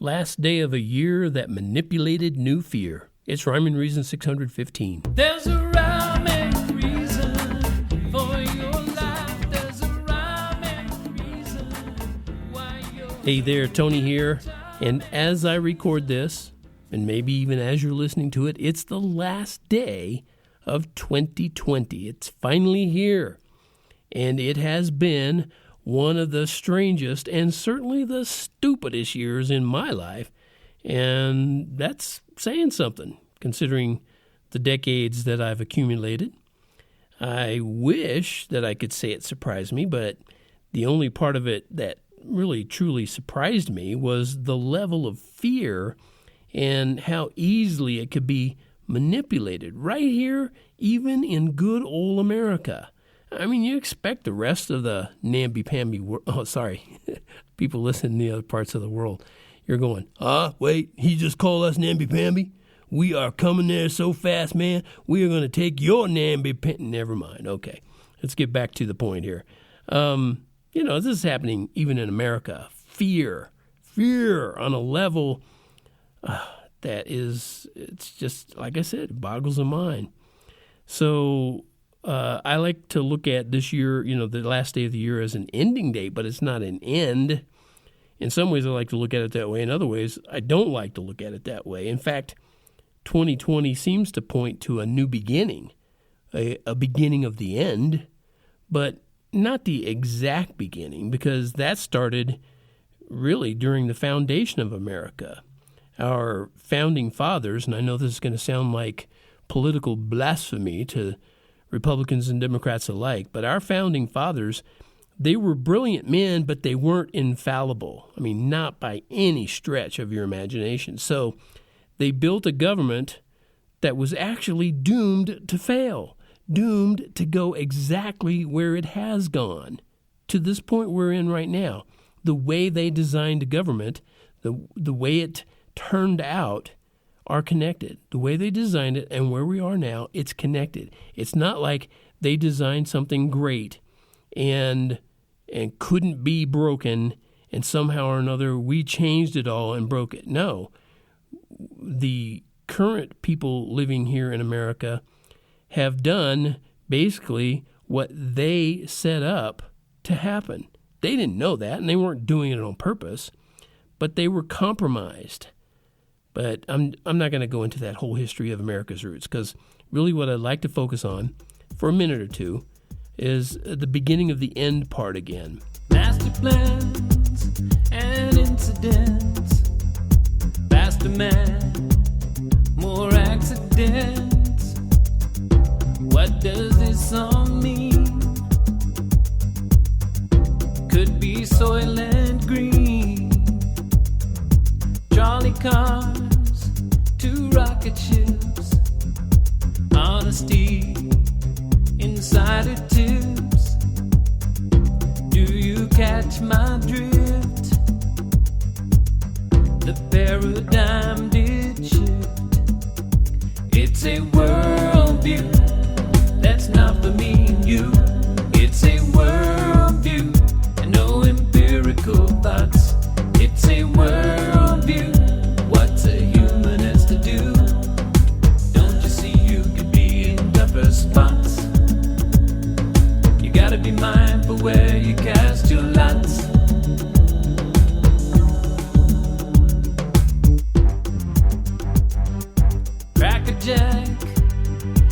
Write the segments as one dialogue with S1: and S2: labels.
S1: last day of a year that manipulated new fear. It's Rhyme and Reason 615.
S2: There's a rhyme and reason for your life. There's a rhyme and reason why you're...
S1: Hey there, Tony here. And as I record this, and maybe even as you're listening to it, it's the last day of 2020. It's finally here. And it has been one of the strangest and certainly the stupidest years in my life. And that's saying something, considering the decades that I've accumulated. I wish that I could say it surprised me, but the only part of it that really truly surprised me was the level of fear and how easily it could be manipulated right here, even in good old America. I mean, you expect the rest of the namby-pamby world. Oh, sorry. People listen in the other parts of the world. You're going, wait, he just called us namby-pamby? We are coming there so fast, man. We are going to take your namby-pamby. Never mind. Okay. Let's get back to the point here. This is happening even in America. Fear on a level that is, it's just, like I said, it boggles the mind. So I like to look at this year, the last day of the year as an ending date, but it's not an end. In some ways, I like to look at it that way. In other ways, I don't like to look at it that way. In fact, 2020 seems to point to a new beginning, a beginning of the end, but not the exact beginning, because that started really during the foundation of America. Our founding fathers, and I know this is going to sound like political blasphemy to Republicans and Democrats alike, but our founding fathers, they were brilliant men, but they weren't infallible. I mean, not by any stretch of your imagination. So they built a government that was actually doomed to fail, doomed to go exactly where it has gone, to this point we're in right now. The way they designed government, the way it turned out, are connected. The way they designed it and where we are now, it's connected. It's not like they designed something great and couldn't be broken, and somehow or another we changed it all and broke it. No. The current people living here in America have done basically what they set up to happen. They didn't know that, and they weren't doing it on purpose, but they were compromised. But I'm not going to go into that whole history of America's roots, because really what I'd like to focus on for a minute or two is the beginning of the end part again.
S2: Master plans and incidents, faster man, more accidents. What does this song mean? Could be soil and green, trolley cars, 2 rocket ships, honesty inside of tubes. Do you catch my drift? The paradigm did shift. It's a worldview that's not for me and you. It's a worldview and no empirical thoughts. It's a worldview. What a human has to do. Don't you see you could be in tougher spots? You gotta be mindful where you cast your lots. Cracker Jack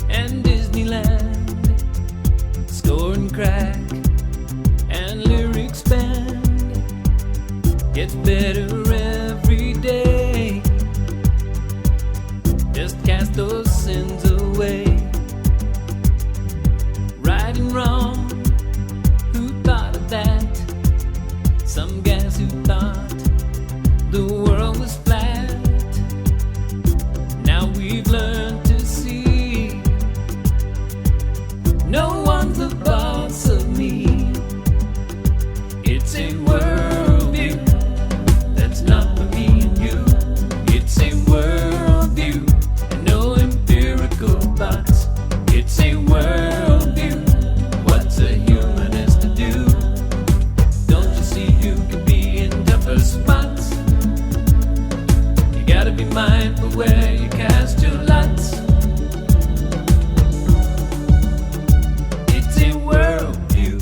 S2: and Disneyland, score and crack and lyrics band. Gets better every day. Just cast those sins away. Right and wrong, who thought of that? Some guys who thought the world was flat. Now we've learned to see no one's the boss of me. It's a worldview that's not for me and you. It's a worldview and no mindful where you cast your lots. It's a worldview.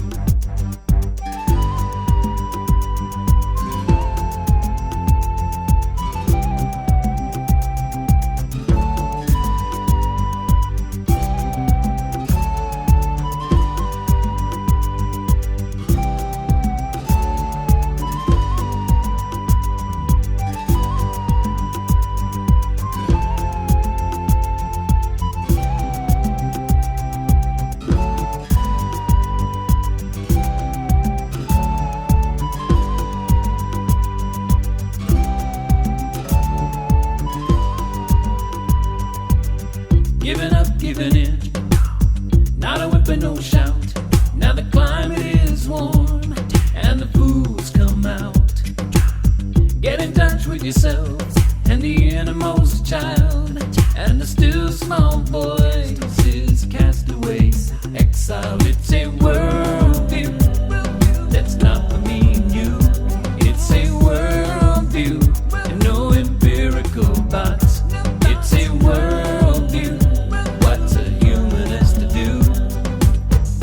S2: Giving up, giving in, not a whip and no shout. Now the climate is warm and the fools come out. Get in touch with yourself and the innermost child, and the still small voice is cast away, exiled. It's a worldview that's not for me and you. It's a worldview and no empirical thoughts. It's a worldview. What's a human has to do?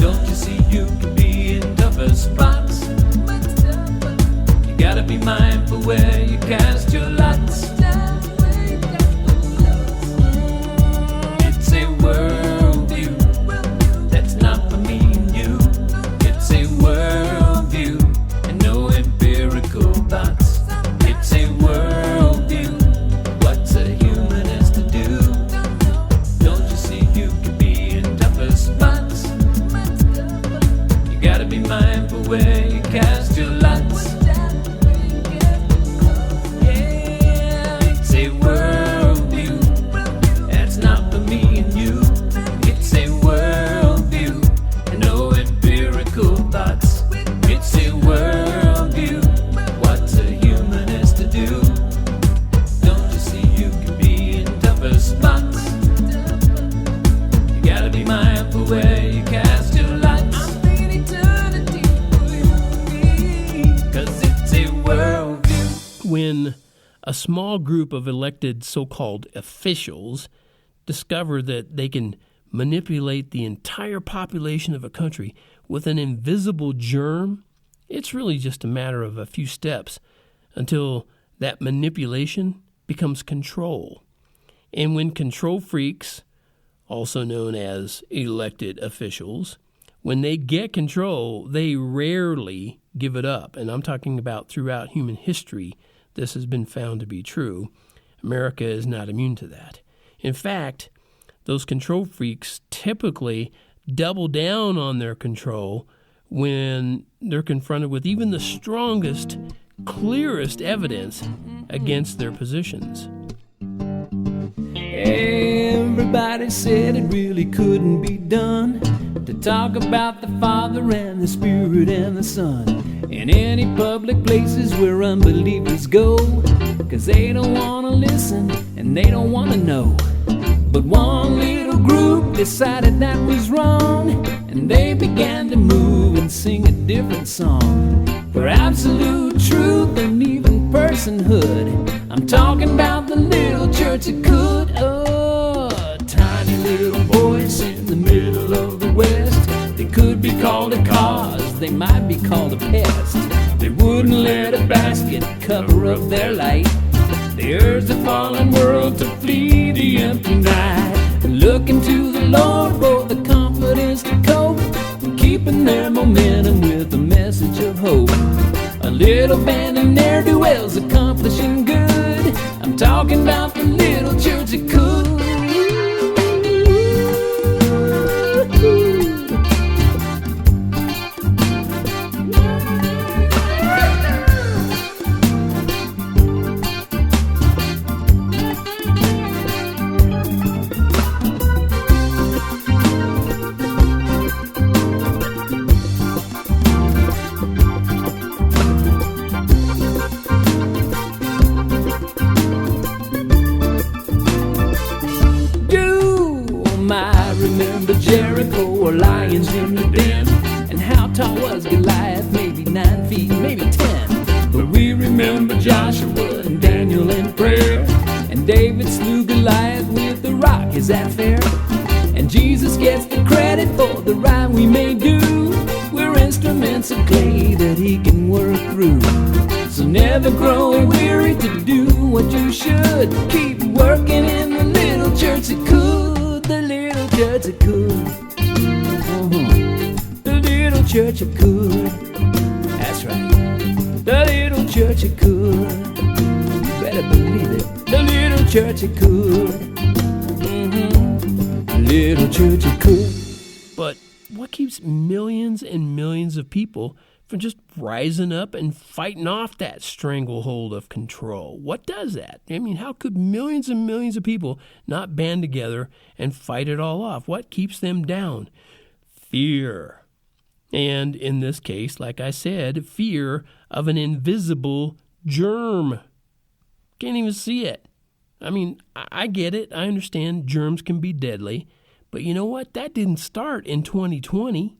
S2: Don't you see you can be in tougher spots? You gotta be mindful where you cast your lots. It's a worldview that's not for me and you. It's a worldview and no empirical thoughts. It's a worldview. What's a human has to do? Don't you see you can be in tougher spots? You gotta be mindful where you cast your lots. Yeah, it's a worldview that's not for me and you. It's a worldview and no empirical thoughts. It's a worldview. What's a human has to do? Don't you see you can be in tougher spots? You gotta be mindful where you cast your lots. I'm thinking eternity for you and me, 'cause it's a worldview.
S1: When a small group of elected so-called officials discover that they can manipulate the entire population of a country with an invisible germ, it's really just a matter of a few steps until that manipulation becomes control. And when control freaks, also known as elected officials, when they get control, they rarely give it up. And I'm talking about throughout human history, this has been found to be true. America is not immune to that. In fact, those control freaks typically double down on their control when they're confronted with even the strongest, clearest evidence against their positions.
S2: Everybody said it really couldn't be done to talk about the Father and the Spirit and the Son in any public places where unbelievers go, 'cause they don't want to listen and they don't want to know. But one little group decided that was wrong, and they began to move and sing a different song for absolute truth and even personhood. I'm talking about the little church that could. Oh, a tiny little voice in the middle of the West. They could be called a cause, they might be called a pest. They wouldn't let a basket cover up their light. They urged the fallen world to flee the empty night, and looking to the Lord for the confidence to cope, and keeping their momentum with a message of hope. A little band of ne'er-do-wells accomplishing good. I'm talking about the little church that could. Remember Jericho or lions in the den, and how tall was Goliath? Maybe 9 feet, maybe 10. But we remember Joshua and Daniel in prayer, and And David slew Goliath with a rock, is that fair? And Jesus gets the credit for the right we may do. We're instruments of clay that he can work through. So never grow weary to do what you should. Keep working in the little church that could. The little church that could. The little church that could. That's right. The little church that could. You better believe it. The little church that could. The little church that could.
S1: But what keeps millions and millions of people from just rising up and fighting off that stranglehold of control? What does that? I mean, how could millions and millions of people not band together and fight it all off? What keeps them down? Fear. And in this case, like I said, fear of an invisible germ. Can't even see it. I mean, I get it. I understand germs can be deadly. But you know what? That didn't start in 2020.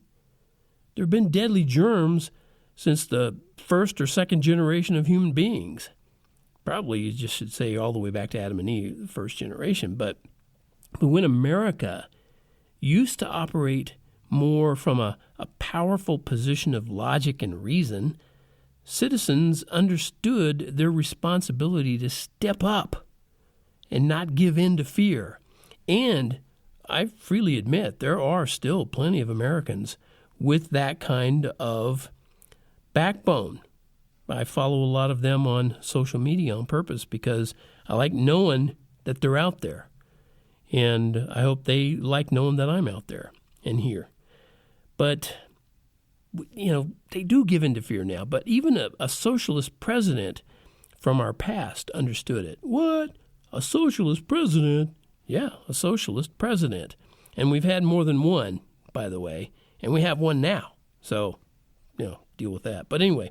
S1: There have been deadly germs since the first or second generation of human beings. Probably you just should say all the way back to Adam and Eve, the first generation. But when America used to operate more from a powerful position of logic and reason, citizens understood their responsibility to step up and not give in to fear. And I freely admit there are still plenty of Americans with that kind of backbone. I follow a lot of them on social media on purpose because I like knowing that they're out there. And I hope they like knowing that I'm out there and here. But, you know, they do give in to fear now. But even a socialist president from our past understood it. What? A socialist president? Yeah, a socialist president. And we've had more than one, by the way. And we have one now. So, you know, deal with that. But anyway,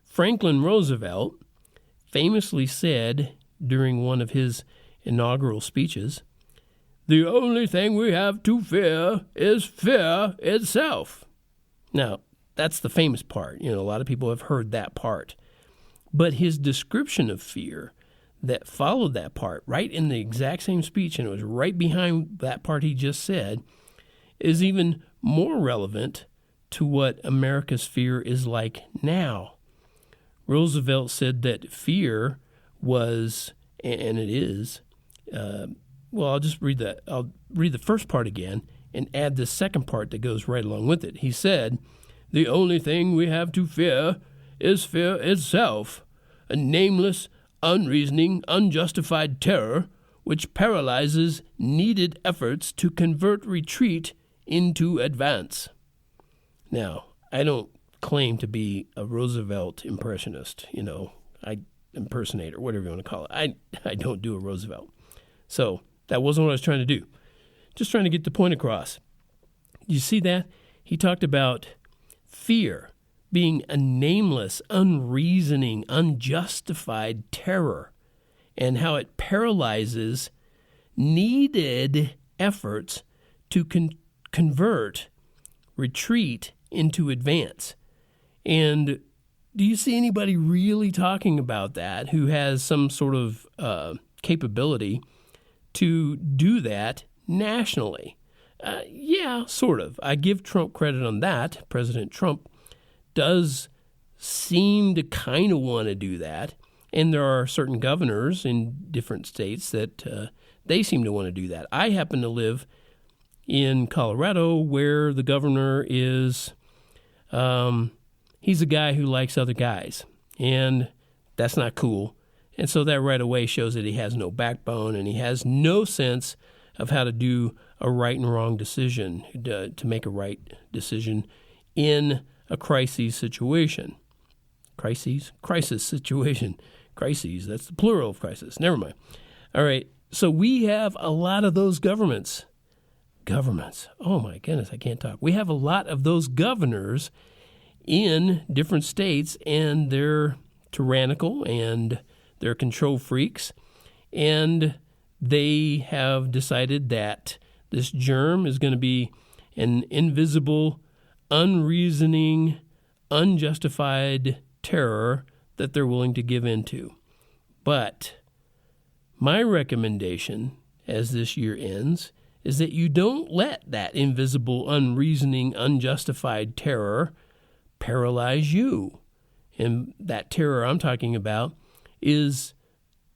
S1: Franklin Roosevelt famously said during one of his inaugural speeches, "The only thing we have to fear is fear itself." Now, that's the famous part. You know, a lot of people have heard that part. But his description of fear that followed that part, right in the exact same speech, and it was right behind that part he just said, is even more relevant to what America's fear is like now. Roosevelt said that fear was, and it is, well, I'll just read that. I'll read the first part again and add the second part that goes right along with it. He said, "The only thing we have to fear is fear itself, a nameless, unreasoning, unjustified terror which paralyzes needed efforts to convert retreat into advance." Now, I don't claim to be a Roosevelt impressionist, impersonator, whatever you want to call it. I don't do a Roosevelt. So that wasn't what I was trying to do. Just trying to get the point across. You see that? He talked about fear being a nameless, unreasoning, unjustified terror, and how it paralyzes needed efforts to convert retreat into advance. And do you see anybody really talking about that who has some sort of capability to do that nationally? Yeah, sort of. I give Trump credit on that. President Trump does seem to kind of want to do that. And there are certain governors in different states that they seem to want to do that. I happen to live in Colorado where the governor is, he's a guy who likes other guys. And that's not cool. And so that right away shows that he has no backbone and he has no sense of how to do a right and wrong decision, to make a right decision in a crisis situation. Crisis situation. Crises, that's the plural of crisis. Never mind. All right, so we have a lot of those governments. Oh my goodness, I can't talk. We have a lot of those governors in different states, and they're tyrannical and they're control freaks, and they have decided that this germ is going to be an invisible, unreasoning, unjustified terror that they're willing to give into. But My recommendation, as this year ends, is that you don't let that invisible, unreasoning, unjustified terror paralyze you. And that terror I'm talking about is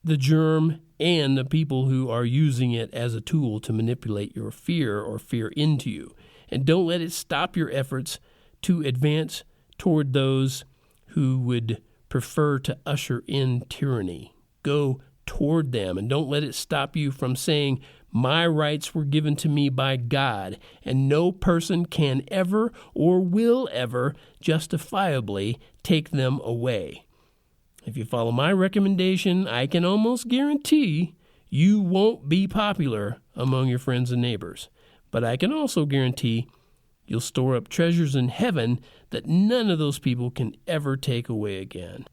S1: the germ and the people who are using it as a tool to manipulate your fear or fear into you. And don't let it stop your efforts to advance toward those who would prefer to usher in tyranny. Go toward them, and don't let it stop you from saying, my rights were given to me by God, and no person can ever or will ever justifiably take them away. If you follow my recommendation, I can almost guarantee you won't be popular among your friends and neighbors. But I can also guarantee you'll store up treasures in heaven that none of those people can ever take away again.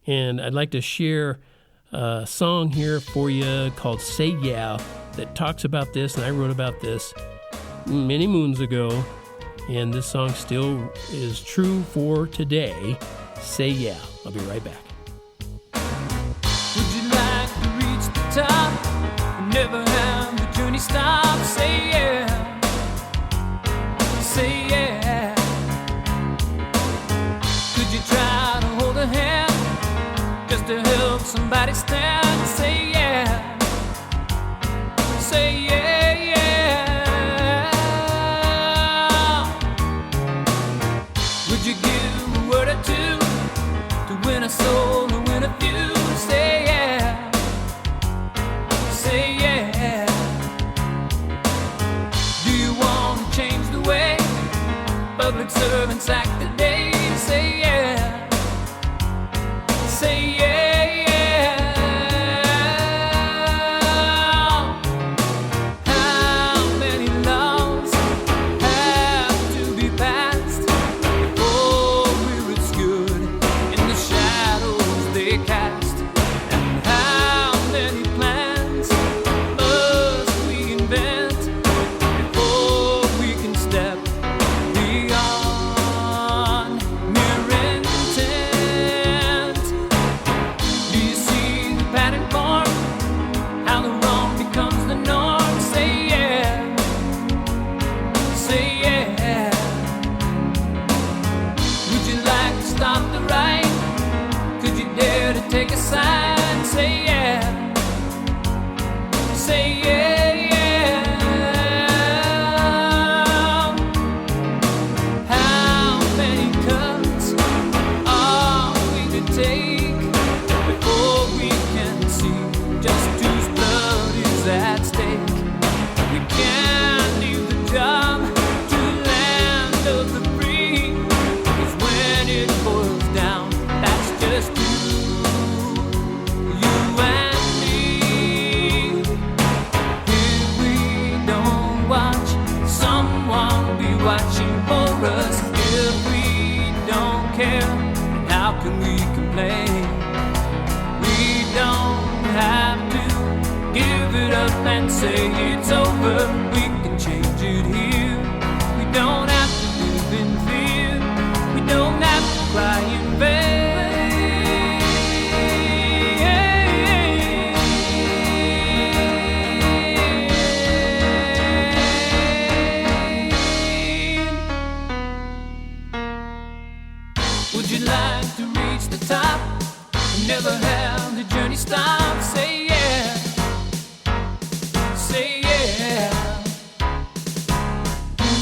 S1: And I'd like to share a song here for you called Say Yeah that talks about this, and I wrote about this many moons ago, and this song still is true for today. Say Yeah. I'll be right back.
S2: Would you like to reach the top and never have the journey stop? Say yeah. Say yeah. Could you try to hold a hand just to help somebody stand? Say yeah. Say yeah, yeah. Would you give a word or two to win a soul or win a few? Say yeah. Say yeah. Do you want to change the way public servants act today? Say yeah. Say yeah, yeah. How many laws have to be passed before we're as good in the shadows they cast? And how many plans must we invent before we can step beyond mere intent? Do you see the pattern form? How the wrong becomes the norm? Say yeah. Say yeah. Would you like to stop the right? Could you dare to take a side? Say yeah. Say yeah, yeah. How many cuts are we to take before we can see just whose blood is at stake? We can't leave the job to land of the free, 'cause when it boils down, that's just you and me. If we don't watch, someone will be watching for us. If we don't care, how can we complain? We don't have to give it up and say it's over. We can change it here. We don't have to live in fear. We don't have to cry in vain. Would you like to reach the top and never have the journey stop? Say yeah. Say yeah.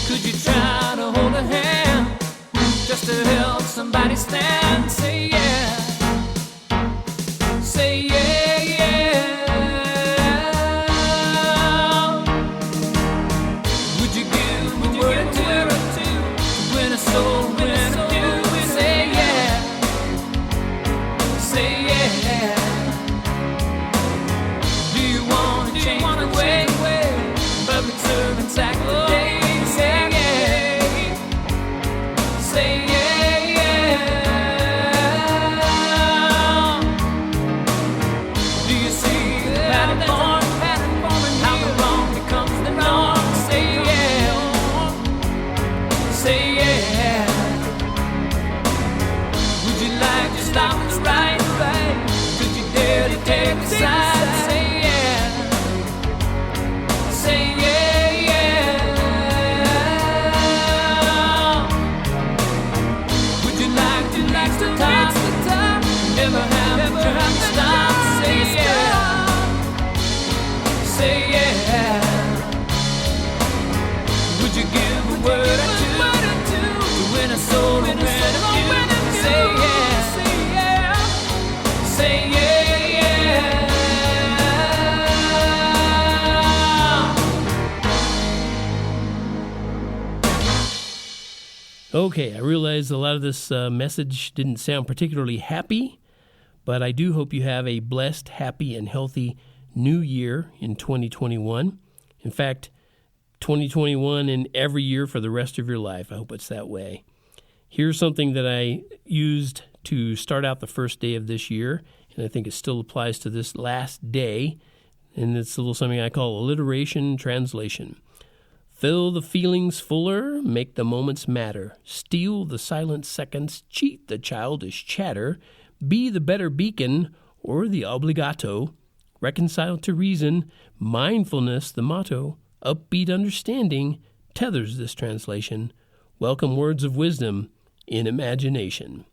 S2: Could you try to hold a hand just to help somebody stand? Say yeah. Say yeah, yeah. Would you give a word or two to win a soul, win a few? Say yeah. Say yeah. Do you want to change the way public servants act today? Say yeah. Say yeah, yeah.
S1: Okay, I realize a lot of this message didn't sound particularly happy, but I do hope you have a blessed, happy, and healthy new year in 2021. In fact, 2021 and every year for the rest of your life. I hope it's that way. Here's something that I used to start out the first day of this year, and I think it still applies to this last day, and it's a little something I call alliteration translation. Fill the feelings fuller, make the moments matter. Steal the silent seconds, cheat the childish chatter. Be the better beacon or the obligato. Reconcile to reason, mindfulness the motto. Upbeat understanding tethers this translation. Welcome words of wisdom in imagination.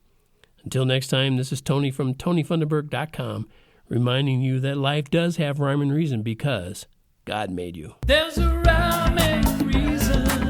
S1: Until next time, this is Tony from TonyFunderburk.com, reminding you that life does have rhyme and reason because God made you.
S2: There's a rhyme and reason.